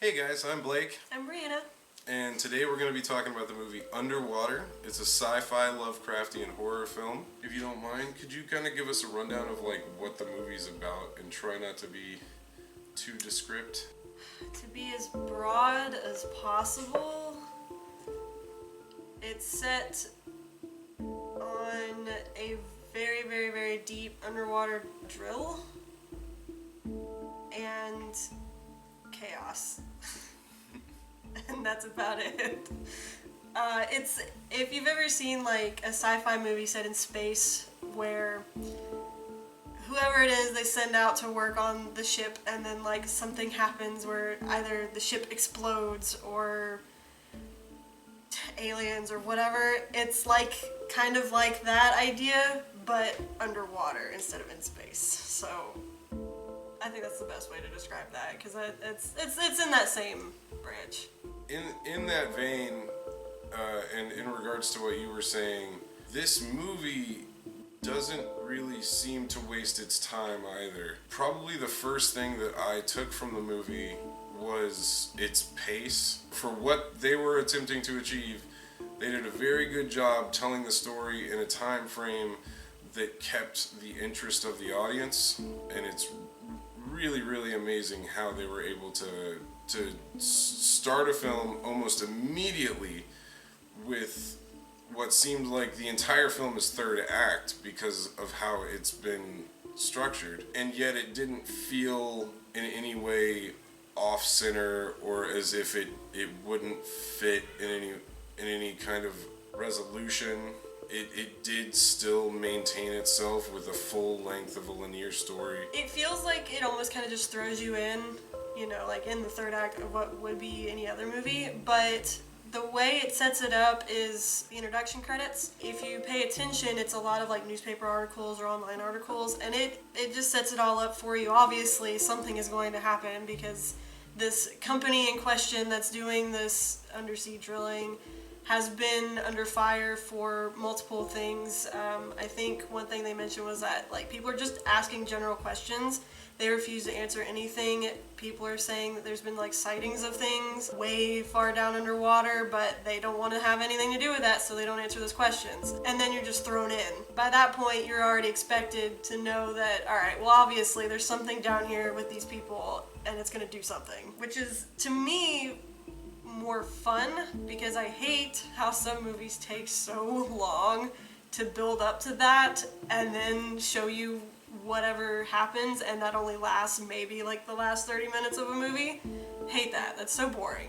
Hey guys, I'm Blake. I'm Bryana. And today we're going to be talking about the movie Underwater. It's a sci-fi Lovecraftian horror film. If you don't mind, could you kind of give us a rundown of like what the movie's about and try not to be too descript? To be as broad as possible, it's set on a very, very, very deep underwater drill and chaos. And that's about it. It's, if you've ever seen like a sci-fi movie set in space where whoever it is they send out to work on the ship and then like something happens where either the ship explodes or aliens or whatever, it's like kind of like that idea but underwater instead of in space. So I think that's the best way to describe that, because it's in that same branch. In that vein, and in regards to what you were saying, this movie doesn't really seem to waste its time either. Probably the first thing that I took from the movie was its pace. For what they were attempting to achieve, they did a very good job telling the story in a time frame that kept the interest of the audience, and it's really, really amazing how they were able to start a film almost immediately with what seemed like the entire film is third act because of how it's been structured, and yet it didn't feel in any way off center or as if it wouldn't fit in any kind of resolution. It did still maintain itself with a full length of a linear story. It feels like it almost kind of just throws you in, you know, like in the third act of what would be any other movie, but the way it sets it up is the introduction credits. If you pay attention, it's a lot of like newspaper articles or online articles, and it just sets it all up for you. Obviously, something is going to happen because this company in question that's doing this undersea drilling has been under fire for multiple things. I think one thing they mentioned was that like people are just asking general questions. They refuse to answer anything. People are saying that there's been like sightings of things way far down underwater, but they don't want to have anything to do with that, so they don't answer those questions. And then you're just thrown in. By that point, you're already expected to know that, all right, well, obviously there's something down here with these people and it's going to do something, which is, to me, more fun, because I hate how some movies take so long to build up to that and then show you whatever happens, and that only lasts maybe like the last 30 minutes of a movie. Hate that. That's so boring.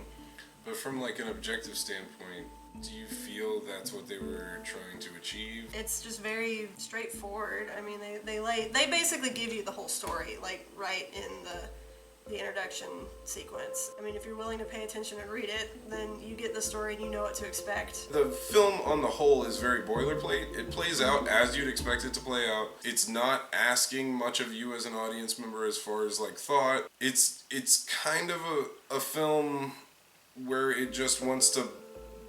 But from like an objective standpoint, do you feel that's what they were trying to achieve? It's just very straightforward. I mean, they basically give you the whole story like right in the introduction sequence. I mean, if you're willing to pay attention and read it, then you get the story and you know what to expect. The film on the whole is very boilerplate. It plays out as you'd expect it to play out. It's not asking much of you as an audience member as far as like thought. It's kind of a film where it just wants to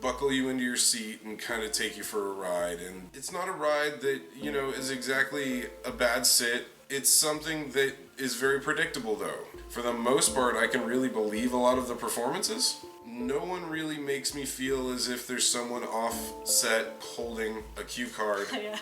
buckle you into your seat and kind of take you for a ride. And it's not a ride that, you know, is exactly a bad sit. It's something that is very predictable though. For the most part, I can really believe a lot of the performances. No one really makes me feel as if there's someone off set holding a cue card. Yeah.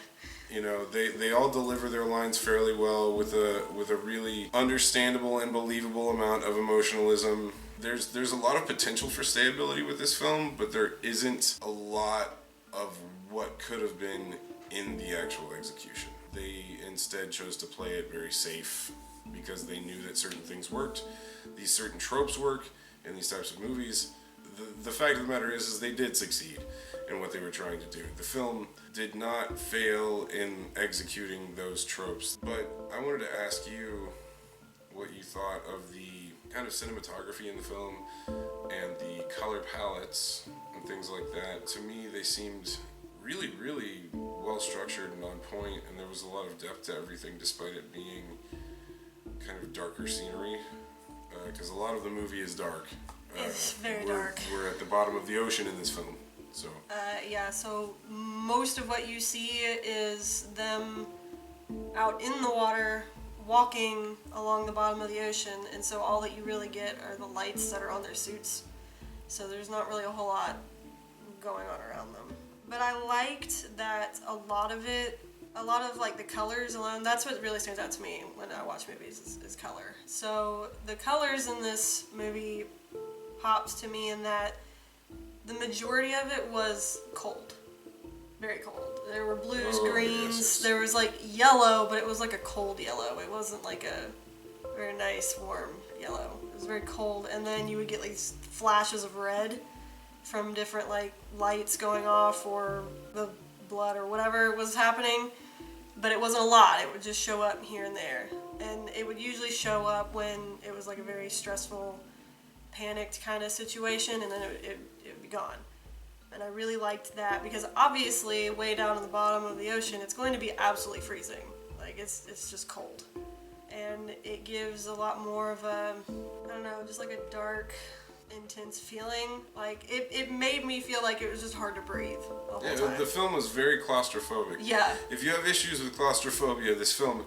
You know, they all deliver their lines fairly well with a really understandable and believable amount of emotionalism. There's a lot of potential for stayability with this film, but there isn't a lot of what could have been in the actual execution. They instead chose to play it very safe because they knew that certain things worked, these certain tropes work in these types of movies. The fact of the matter is they did succeed in what they were trying to do. The film did not fail in executing those tropes. But I wanted to ask you what you thought of the kind of cinematography in the film and the color palettes and things like that. To me, they seemed really, really well structured and on point, and there was a lot of depth to everything despite it being kind of darker scenery, because a lot of the movie is dark. It's very dark. We're at the bottom of the ocean in this film. So. Yeah, so most of what you see is them out in the water, walking along the bottom of the ocean, and so all that you really get are the lights that are on their suits. So there's not really a whole lot going on around them. But I liked that a lot of like the colors alone, that's what really stands out to me when I watch movies is color. So the colors in this movie pops to me in that the majority of it was cold. Very cold. There were blues, greens, yes. There was like yellow, but it was like a cold yellow. It wasn't like a very nice, warm yellow. It was very cold, and then you would get these flashes of red from different like lights going off or the blood or whatever was happening, but it wasn't a lot. It would just show up here and there, and it would usually show up when it was like a very stressful, panicked kind of situation, and then it would be gone. And I really liked that because obviously way down at the bottom of the ocean it's going to be absolutely freezing. Like it's just cold. And it gives a lot more of a, I don't know, just like a dark, intense feeling. Like it made me feel like it was just hard to breathe the whole time. The film was very claustrophobic. Yeah. If you have issues with claustrophobia, this film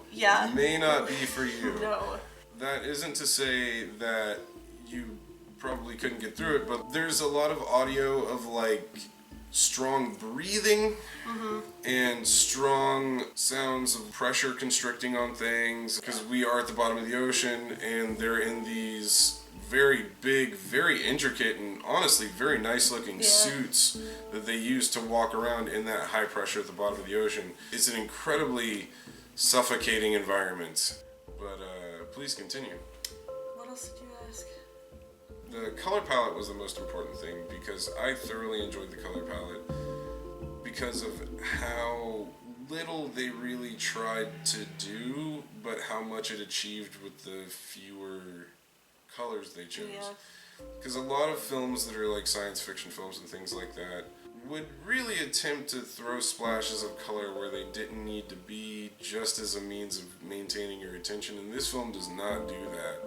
may not be for you. No. That isn't to say that you probably couldn't get through it, but there's a lot of audio of like strong breathing and strong sounds of pressure constricting on things because we are at the bottom of the ocean and they're in these very big, very intricate and honestly very nice looking suits that they use to walk around in that high pressure at the bottom of the ocean. It's an incredibly suffocating environment. But please continue. What else did you ask? The color palette was the most important thing because I thoroughly enjoyed the color palette because of how little they really tried to do, but how much it achieved with the fewer colors they chose. Because a lot of films that are like science fiction films and things like that would really attempt to throw splashes of color where they didn't need to be just as a means of maintaining your attention, and this film does not do that.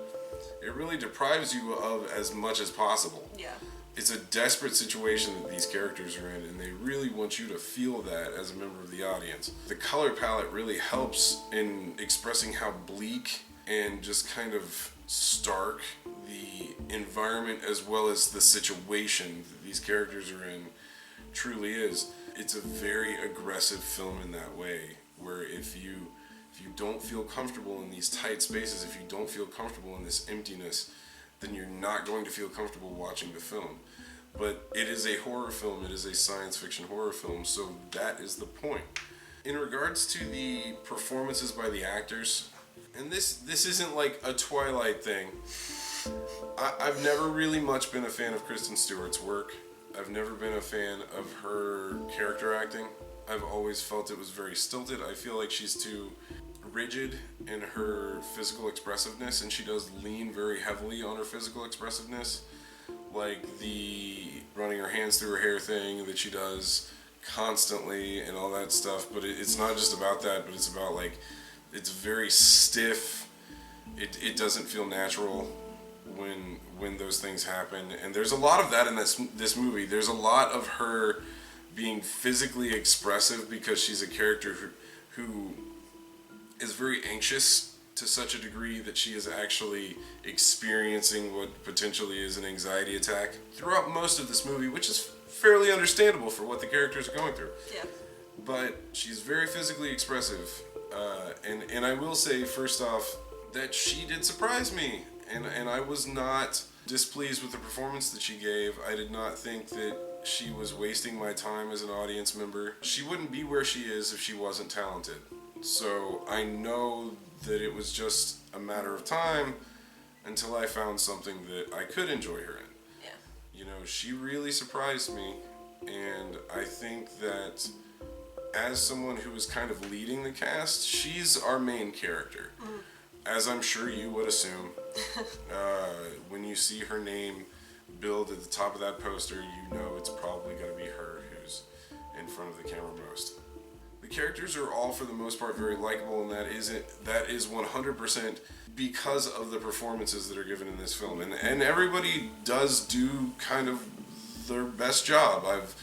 It really deprives you of as much as possible. Yeah. It's a desperate situation that these characters are in, and they really want you to feel that as a member of the audience. The color palette really helps in expressing how bleak and just kind of stark the environment as well as the situation that these characters are in truly is. It's a very aggressive film in that way, where if you don't feel comfortable in these tight spaces, if you don't feel comfortable in this emptiness, then you're not going to feel comfortable watching the film. But it is a horror film, it is a science fiction horror film, so that is the point. In regards to the performances by the actors, and this isn't like a Twilight thing, I've never really much been a fan of Kristen Stewart's work. I've never been a fan of her character acting. I've always felt it was very stilted. I feel like she's too rigid in her physical expressiveness, and she does lean very heavily on her physical expressiveness, like the running her hands through her hair thing that she does constantly and all that stuff. But it's not just about that, but it's about like it's very stiff. It doesn't feel natural when those things happen, and there's a lot of that in this movie. There's a lot of her being physically expressive because she's a character who is very anxious to such a degree that she is actually experiencing what potentially is an anxiety attack throughout most of this movie, which is fairly understandable for what the characters are going through. Yeah. But she's very physically expressive, and I will say first off that she did surprise me, and I was not displeased with the performance that she gave. I did not think that she was wasting my time as an audience member. She wouldn't be where she is if she wasn't talented. So I know that it was just a matter of time until I found something that I could enjoy her in. Yeah. You know, she really surprised me, and I think that as someone who is kind of leading the cast, she's our main character. As I'm sure you would assume. When you see her name billed at the top of that poster, you know it's probably going to be her who's in front of the camera most. The characters are all, for the most part, very likable, and that is 100% because of the performances that are given in this film. And everybody does do kind of their best job. I've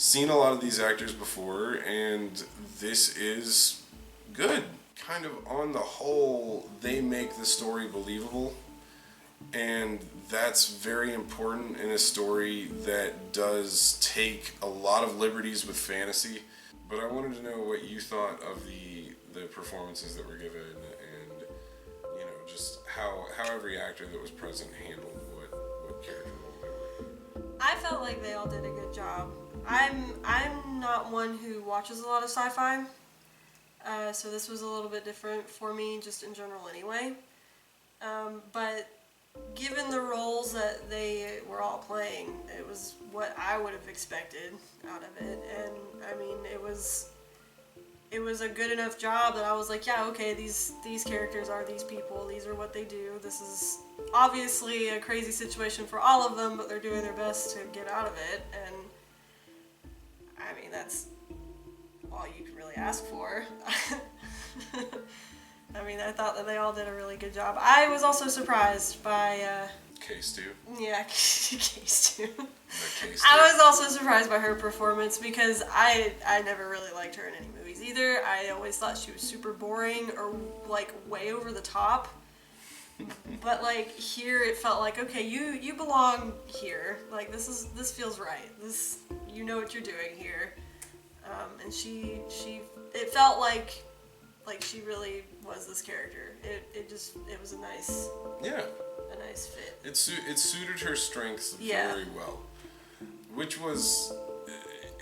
seen a lot of these actors before, and this is good. Kind of on the whole, they make the story believable, and that's very important in a story that does take a lot of liberties with fantasy. But I wanted to know what you thought of the performances that were given, and just how every actor that was present handled what character role they were. I felt like they all did a good job. I'm not one who watches a lot of sci-fi, so this was a little bit different for me, just in general anyway. But given the roles that they were all playing, it was what I would have expected out of it, and I mean, it was a good enough job that I was like, yeah, okay, these characters are these people, these are what they do. This is obviously a crazy situation for all of them, but they're doing their best to get out of it, and I mean, that's all you can really ask for. I mean, I thought that they all did a really good job. I was also surprised by Case 2. Yeah, Case 2. Case I was also surprised by her performance because I never really liked her in any movies either. I always thought she was super boring or like way over the top. But like here it felt like, okay, you belong here. Like this feels right. This, you know what you're doing here. And it felt like she really was this character. It was a nice fit. It suited her strengths very well, which was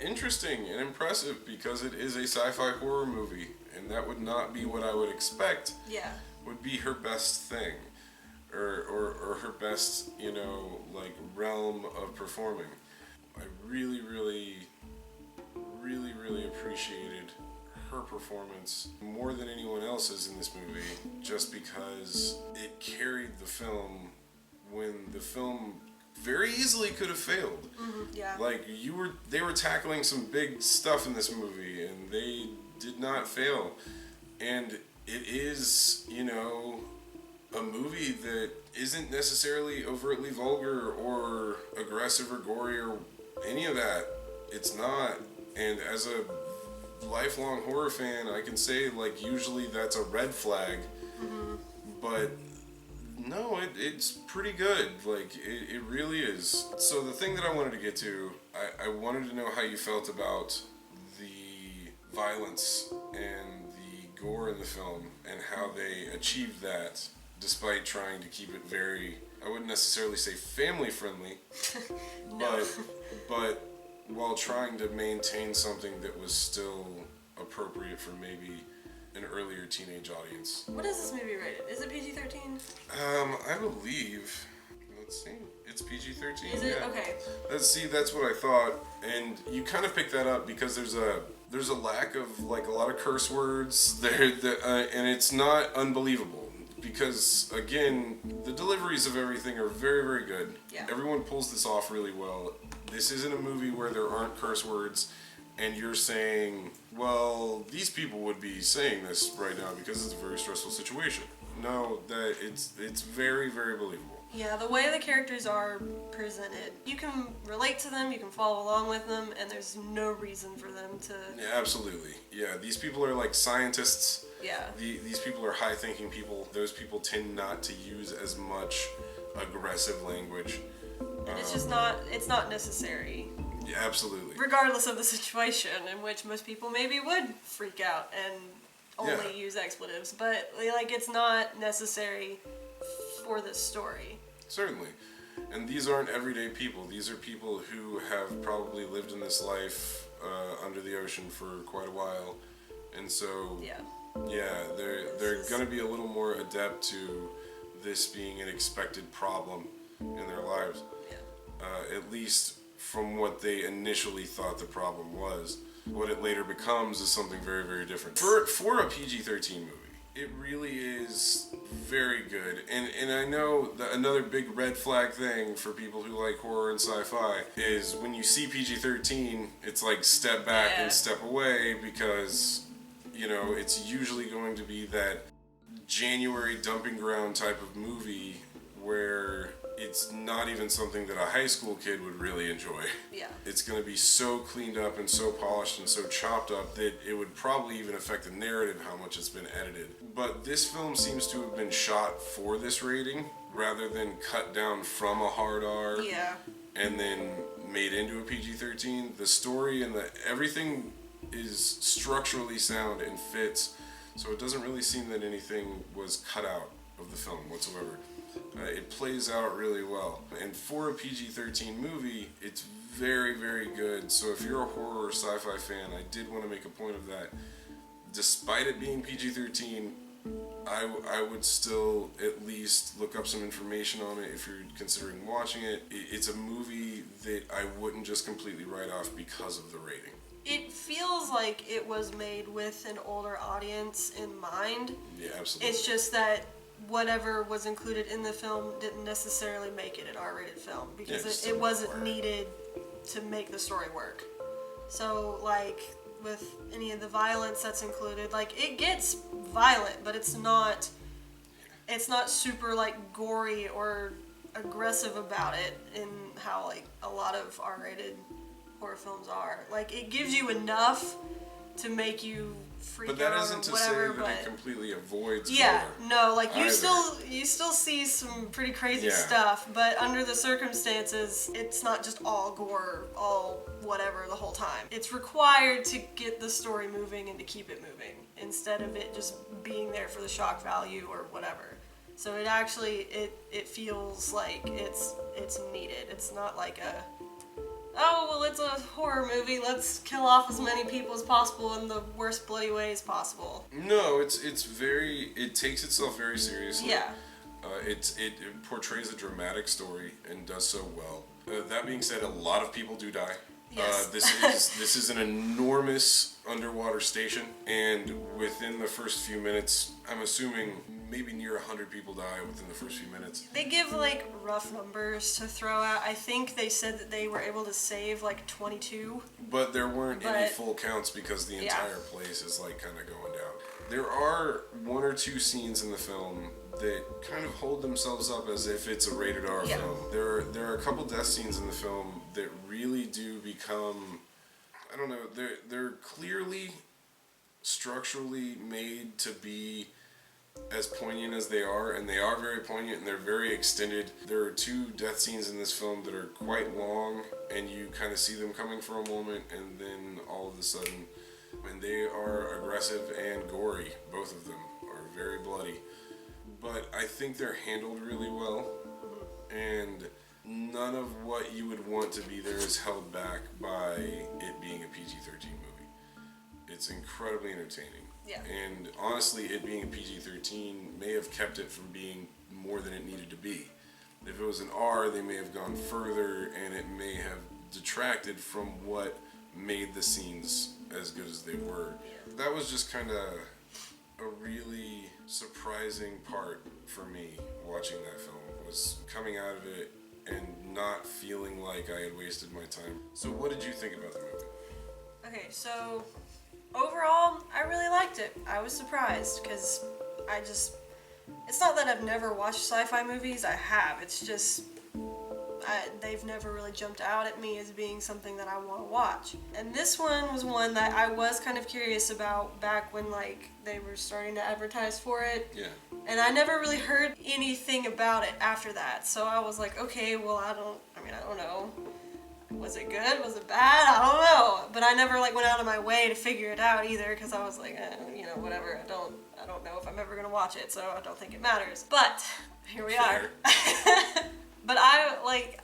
interesting and impressive because it is a sci-fi horror movie, and that would not be what I would expect. Yeah. Would be her best thing, or her best realm of performing. I really, really, really, really appreciated her performance more than anyone else's in this movie, just because it carried the film when the film very easily could have failed. Mm-hmm, yeah. Like they were tackling some big stuff in this movie, and they did not fail. And it is, a movie that isn't necessarily overtly vulgar or aggressive or gory or any of that. It's not. And as a lifelong horror fan, I can say usually that's a red flag. Mm-hmm. But no, it's pretty good. It really is. So the thing that I wanted to get to, I wanted to know how you felt about the violence and the gore in the film and how they achieved that despite trying to keep it very, I wouldn't necessarily say family friendly, No. but while trying to maintain something that was still appropriate for maybe an earlier teenage audience. What is this movie rated? Is it PG-13? I believe, let's see, it's PG-13. Is it? Yeah. Okay. That's what I thought, and you kind of pick that up because there's a lack of a lot of curse words there, and it's not unbelievable. Because, again, the deliveries of everything are very, very good. Yeah. Everyone pulls this off really well. This isn't a movie where there aren't curse words, and you're saying, well, these people would be saying this right now because it's a very stressful situation. No, that it's very, very believable. Yeah, the way the characters are presented, you can relate to them, you can follow along with them, and there's no reason for them to... Yeah, absolutely. Yeah, these people are like scientists. Yeah. These people are high-thinking people. Those people tend not to use as much aggressive language. And it's not necessary. Yeah, absolutely. Regardless of the situation in which most people maybe would freak out and only use expletives. But, it's not necessary for this story. Certainly. And these aren't everyday people. These are people who have probably lived in this life under the ocean for quite a while. And so... Yeah, they're going to be a little more adept to this being an expected problem in their lives. Yeah. At least from what they initially thought the problem was. What it later becomes is something very, very different. For a PG-13 movie, it really is very good. And I know that another big red flag thing for people who like horror and sci-fi is when you see PG-13, it's like step back and step away because... it's usually going to be that January dumping ground type of movie where it's not even something that a high school kid would really enjoy. Yeah. It's going to be so cleaned up and so polished and so chopped up that it would probably even affect the narrative how much it's been edited. But this film seems to have been shot for this rating rather than cut down from a hard R. Yeah. And then made into a PG-13. The story and everything is structurally sound and fits, so it doesn't really seem that anything was cut out of the film whatsoever. It plays out really well, and for a PG-13 movie, it's very, very good. So if you're a horror or sci-fi fan, I did want to make a point of that. Despite it being PG-13, I would still at least look up some information on it if you're considering watching it. It's a movie that I wouldn't just completely write off because of the rating. It feels like it was made with an older audience in mind. Yeah, absolutely. It's just that whatever was included in the film didn't necessarily make it an R-rated film because it wasn't needed to make the story work. So, like, with any of the violence that's included, like, it gets violent, but it's not super, like, gory or aggressive about it in how, like, a lot of R-rated horror films are. Like, it gives you enough to make you freak out or whatever, but that isn't to say that it completely avoids yeah, gore no, like, you either. you still see some pretty crazy Yeah. stuff, but under the circumstances, it's not just all gore, all whatever the whole time. It's required to get the story moving and to keep it moving, instead of it just being there for the shock value or whatever. So it actually, it feels like it's needed. It's not like a, oh, well, it's a horror movie, let's kill off as many people as possible in the worst bloody ways possible. No, it takes itself very seriously. Yeah. It portrays a dramatic story and does so well. That being said, a lot of people do die. Yes. This is an enormous underwater station, and within the first few minutes, I'm assuming maybe near 100 people die within the first few minutes. They give, like, rough numbers to throw out. I think they said that they were able to save, like, 22. But there weren't any full counts because the entire place is, like, kind of going down. There are one or two scenes in the film that kind of hold themselves up as if it's a rated R film. There are a couple death scenes in the film that really do become, I don't know, they're clearly structurally made to be as poignant as they are, and they are very poignant and they're very extended. There are two death scenes in this film that are quite long, and you kind of see them coming for a moment, and then all of a sudden, when they are aggressive and gory, both of them are very bloody. But I think they're handled really well, and none of what you would want to be there is held back by it being a PG-13 movie. It's incredibly entertaining. Yeah. And honestly, it being a PG-13 may have kept it from being more than it needed to be. If it was an R, they may have gone further, and it may have detracted from what made the scenes as good as they were. Yeah. That was just kind of a really surprising part for me watching that film, was coming out of it and not feeling like I had wasted my time. So what did you think about the movie? Okay, so overall, I really liked it. I was surprised, because it's not that I've never watched sci-fi movies, I have. It's just, they've never really jumped out at me as being something that I want to watch. And this one was one that I was kind of curious about back when, like, they were starting to advertise for it. Yeah. And I never really heard anything about it after that. So I was like, okay, well, I don't know. Was it good? Was it bad? I don't know. But I never, like, went out of my way to figure it out either, because I was like, whatever. I don't know if I'm ever gonna watch it, so I don't think it matters. But here we are. But I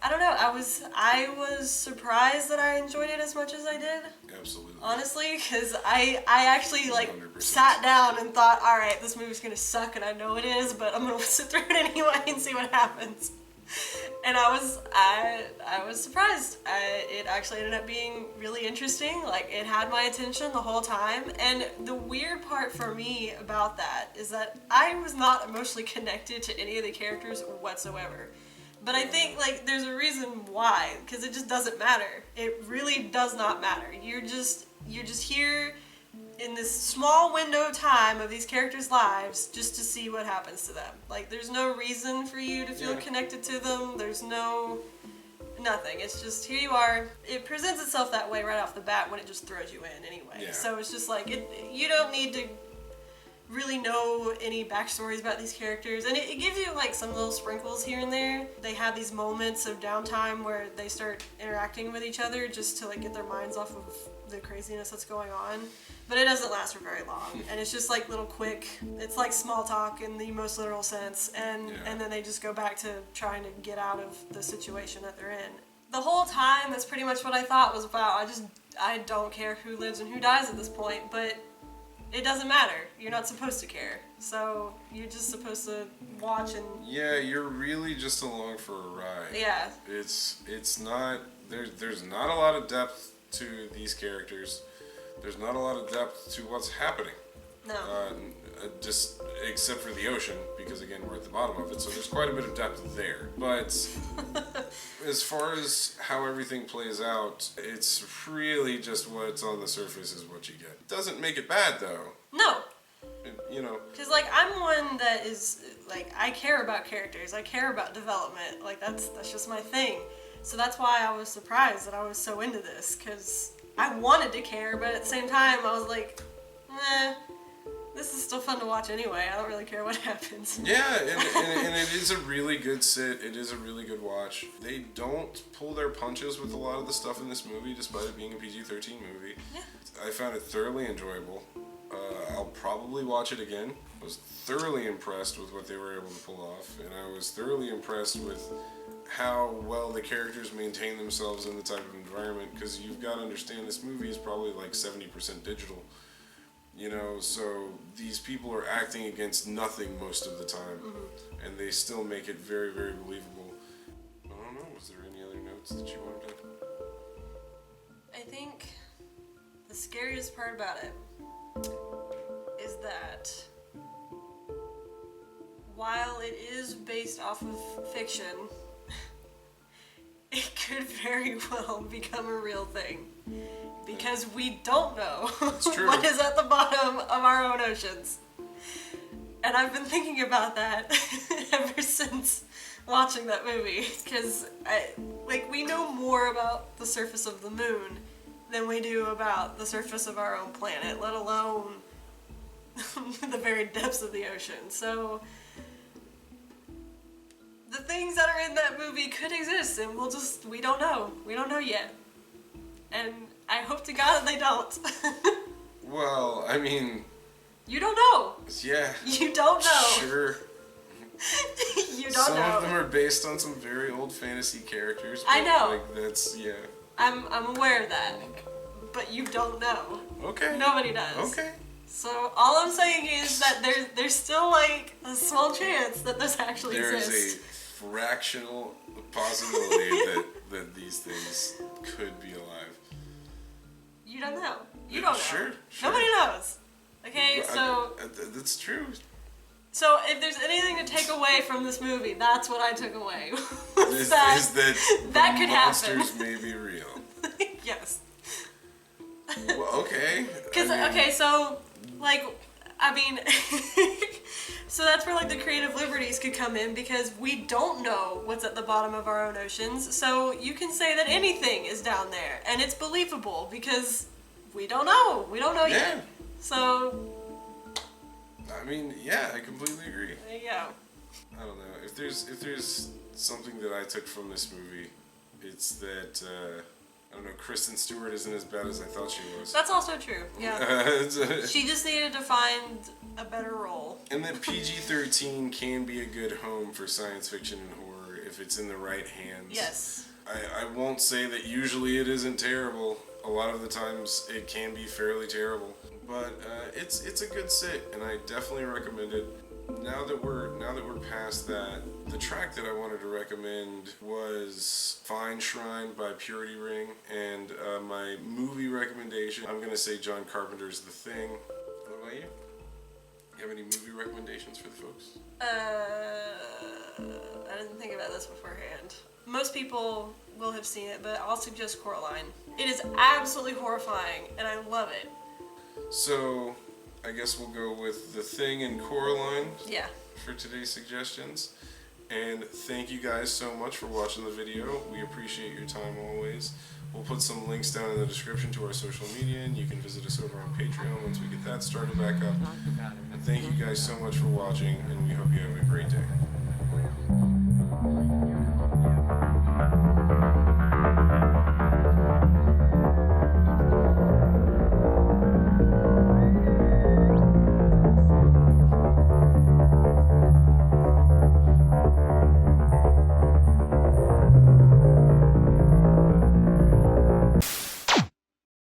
don't know. I was surprised that I enjoyed it as much as I did. Absolutely. Honestly, because I actually, like, 100%. sat down and thought, all right, this movie's gonna suck, and I know it is, but I'm gonna sit through it anyway and see what happens. And I was surprised. It actually ended up being really interesting. Like, it had my attention the whole time. And the weird part for me about that is that I was not emotionally connected to any of the characters whatsoever. But I think, like, there's a reason why, because it just doesn't matter. It really does not matter. You're just here in this small window of time of these characters' lives just to see what happens to them. Like, there's no reason for you to feel connected to them. There's nothing. It's just, here you are. It presents itself that way right off the bat when it just throws you in anyway. Yeah. So it's just like, you don't need to really know any backstories about these characters, and it gives you like some little sprinkles here and there. They have these moments of downtime where they start interacting with each other just to like get their minds off of the craziness that's going on, but it doesn't last for very long, and it's just like little quick, it's like small talk in the most literal sense, and then they just go back to trying to get out of the situation that they're in. The whole time, that's pretty much what I thought was about. I don't care who lives and who dies at this point, but it doesn't matter. You're not supposed to care. So you're just supposed to watch and... Yeah, you're really just along for a ride. Yeah. It's not... There's not a lot of depth to these characters. There's not a lot of depth to what's happening. No. Just except for the ocean, because again, we're at the bottom of it, so there's quite a bit of depth there. But as far as how everything plays out, it's really just what's on the surface is what you get. It doesn't make it bad, though. No. You know. Because, like, I'm one that is, like, I care about characters. I care about development. Like, that's just my thing. So that's why I was surprised that I was so into this, because I wanted to care, but at the same time, I was like, this is still fun to watch anyway. I don't really care what happens. Yeah, and it is a really good sit. It is a really good watch. They don't pull their punches with a lot of the stuff in this movie, despite it being a PG-13 movie. Yeah. I found it thoroughly enjoyable. I'll probably watch it again. I was thoroughly impressed with what they were able to pull off, and I was thoroughly impressed with how well the characters maintain themselves in the type of environment, because you've got to understand this movie is probably like 70% digital. You know, so these people are acting against nothing most of the time, and they still make it very, very believable. I don't know, was there any other notes that you wanted to... I think the scariest part about it is that while it is based off of fiction, it could very well become a real thing. Because we don't know what is at the bottom of our own oceans. And I've been thinking about that ever since watching that movie. Because, we know more about the surface of the moon than we do about the surface of our own planet, let alone the very depths of the ocean. So, the things that are in that movie could exist, and we don't know. We don't know yet. And I hope to God that they don't. Well, I mean... You don't know. Yeah. You don't know. Sure. You don't some know. Some of them are based on some very old fantasy characters. I know. Like, that's, yeah. I'm aware of that. But you don't know. Okay. Nobody does. Okay. So all I'm saying is that there's still, like, a small chance that this actually exists. There's a fractional possibility that these things could be alive. You don't know. You don't know. Sure. Nobody knows. Okay, so... That's true. So if there's anything to take away from this movie, that's what I took away. Is that that could happen. Monsters may be real. Yes. Well, okay. So, like, I mean... So that's where, like, the creative liberties could come in, because we don't know what's at the bottom of our own oceans, so you can say that anything is down there, and it's believable, because we don't know. We don't know yet. So... I mean, yeah, I completely agree. There you go. I don't know. If there's something that I took from this movie, it's that, I don't know, Kristen Stewart isn't as bad as I thought she was. That's also true, yeah. She just needed to find a better role. And that PG-13 can be a good home for science fiction and horror if it's in the right hands. Yes. I won't say that usually it isn't terrible. A lot of the times it can be fairly terrible. But it's a good sit, and I definitely recommend it. Now that we're past that, the track that I wanted to recommend was Fineshrine by Purity Ring, and my movie recommendation, I'm gonna say John Carpenter's The Thing. What about you? You have any movie recommendations for the folks? I didn't think about this beforehand. Most people will have seen it, but I'll suggest Coraline. It is absolutely horrifying, and I love it. So, I guess we'll go with The Thing and Coraline Yeah. for today's suggestions. And thank you guys so much for watching the video. We appreciate your time always. We'll put some links down in the description to our social media, and you can visit us over on Patreon once we get that started back up. And thank you guys so much for watching, and we hope you have a great day.